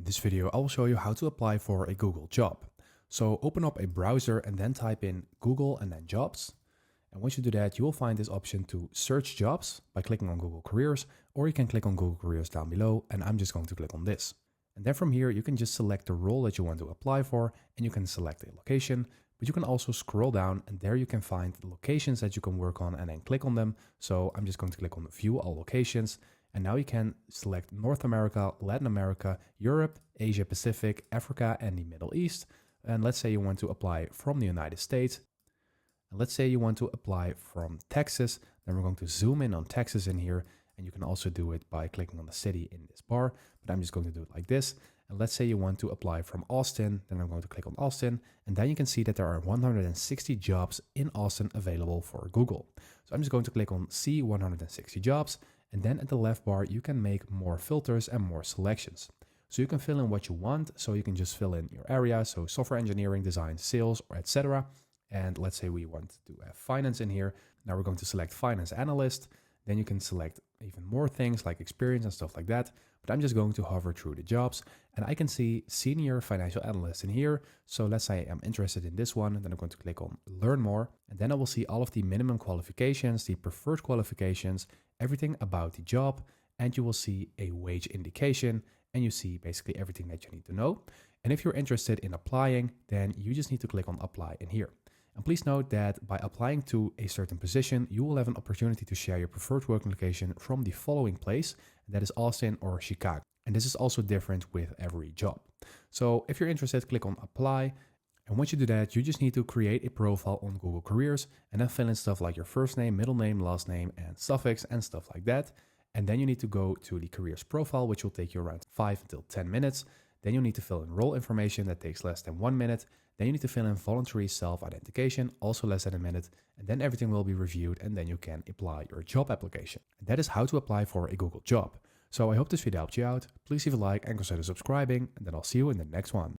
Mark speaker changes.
Speaker 1: In this video, I will show you how to apply for a Google job. So open up a browser and then type in Google and then jobs. And once you do that, you will find this option to search jobs by clicking on Google Careers, or you can click on Google Careers down below, and I'm just going to click on this. And then from here, you can just select the role that you want to apply for, and you can select a location, but you can also scroll down and there you can find the locations that you can work on and then click on them. So I'm just going to click on view all locations. And now you can select North America, Latin America, Europe, Asia Pacific, Africa, and the Middle East. And let's say you want to apply from the United States. And let's say you want to apply from Texas. Then we're going to zoom in on Texas in here. And you can also do it by clicking on the city in this bar, but I'm just going to do it like this. And let's say you want to apply from Austin, then I'm going to click on Austin. And then you can see that there are 160 jobs in Austin available for Google. So I'm just going to click on see 160 jobs. And then at the left bar, you can make more filters and more selections. So you can fill in what you want. So you can just fill in your area. So software engineering, design, sales, or etc. And let's say we want to have finance in here. Now we're going to select finance analyst. Then you can select even more things like experience and stuff like that. But I'm just going to hover through the jobs and I can see senior financial analyst in here. So let's say I'm interested in this one. Then I'm going to click on learn more. And then I will see all of the minimum qualifications, the preferred qualifications, everything about the job. And you will see a wage indication and you see basically everything that you need to know. And if you're interested in applying, then you just need to click on apply in here. And please note that by applying to a certain position, you will have an opportunity to share your preferred working location from the following place, and that is Austin or Chicago. And this is also different with every job. So if you're interested, click on apply. And once you do that, you just need to create a profile on Google Careers and then fill in stuff like your first name, middle name, last name, and suffix and stuff like that. And then you need to go to the careers profile, which will take you around 5 until 10 minutes. Then you need to fill in role information that takes less than 1 minute. Then you need to fill in voluntary self-identification, also less than a minute. And then everything will be reviewed and then you can apply your job application. And that is how to apply for a Google job. So I hope this video helped you out. Please leave a like and consider subscribing, and then I'll see you in the next one.